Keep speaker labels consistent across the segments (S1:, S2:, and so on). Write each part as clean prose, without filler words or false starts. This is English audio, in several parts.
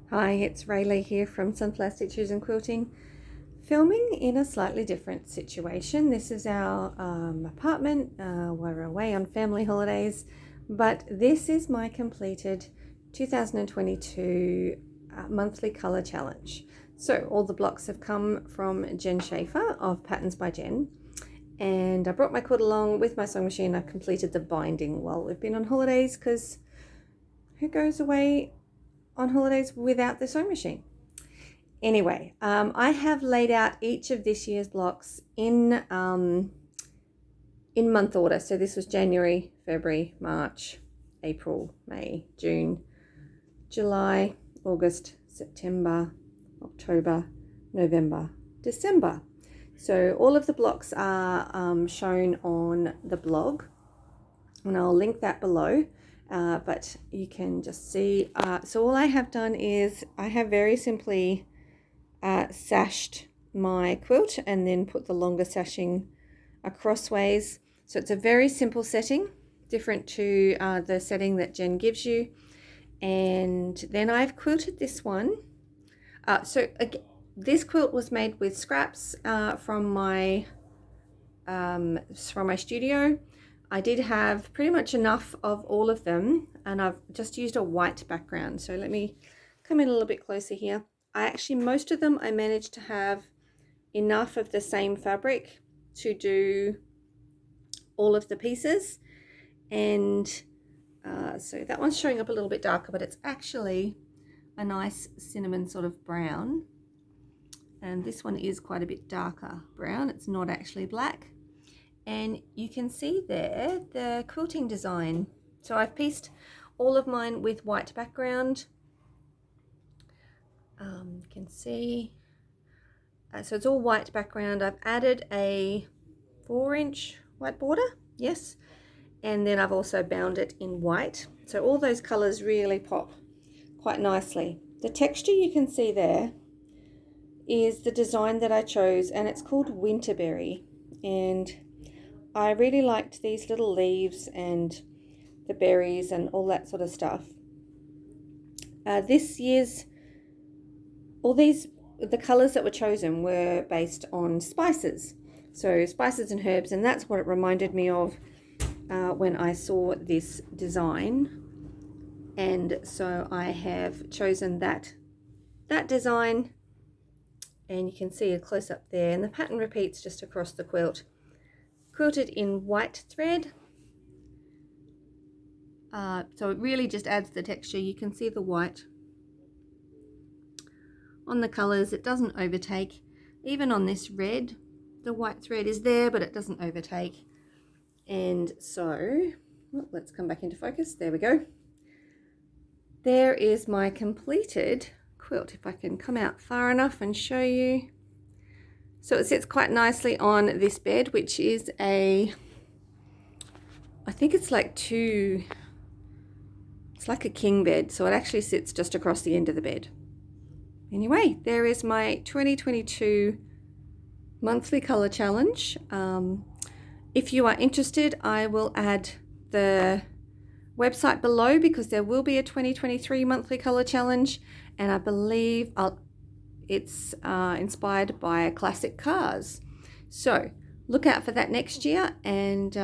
S1: Hi, it's Rayleigh here from Some Plastic Shoes and Quilting, filming in a slightly different situation. This is our apartment. We're away on family holidays, but this is my completed 2022 monthly colour challenge. So all the blocks have come from Jen Schaefer of Patterns by Jen, and I brought my quilt along with my sewing machine. I completed the binding while we've been on holidays, because who goes away on holidays without the sewing machine? Anyway, I have laid out each of this year's blocks in month order. So this was January, February, March, April, May, June, July, August, September, October, November, December. So all of the blocks are shown on the blog, and I'll link that below. But you can just see, so all I have done is I have very simply sashed my quilt and then put the longer sashing acrossways. So it's a very simple setting, different to the setting that Jen gives you. And then I've quilted this one. This quilt was made with scraps from my studio. I did have pretty much enough of all of them, and I've just used a white background. So let me come in a little bit closer here. Most of them I managed to have enough of the same fabric to do all of the pieces. And so that one's showing up a little bit darker, but it's actually a nice cinnamon sort of brown. And this one is quite a bit darker brown. It's not actually black. And you can see there the quilting design. So I've pieced all of mine with white background. You can see, so it's all white background. I've added a 4-inch white border, yes. And then I've also bound it in white. So all those colors really pop quite nicely. The texture you can see there is the design that I chose, and it's called Winterberry. And I really liked these little leaves and the berries and all that sort of stuff. This year's, the colors that were chosen were based on spices. So spices and herbs, and that's what it reminded me of when I saw this design. And so I have chosen that design, and you can see a close up there, and the pattern repeats just across the quilt. Quilted in white thread, so it really just adds the texture. You can see the white on the colors. It doesn't overtake. Even on this red, the white thread is there, but it doesn't overtake. And so let's come back into focus. There we go. There is my completed quilt. If I can come out far enough and show you. So it sits quite nicely on this bed, which is I think it's like it's like a king bed. So it actually sits just across the end of the bed. Anyway, there is my 2022 monthly color challenge. If you are interested, I will add the website below, because there will be a 2023 monthly color challenge, and I believe it's inspired by classic cars. So look out for that next year, and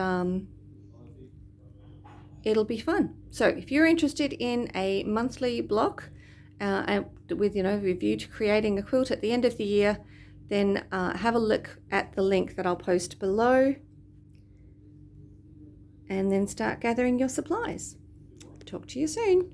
S1: it'll be fun. So if you're interested in a monthly block with an overview to creating a quilt at the end of the year, then have a look at the link that I'll post below, and then start gathering your supplies. Talk to you soon.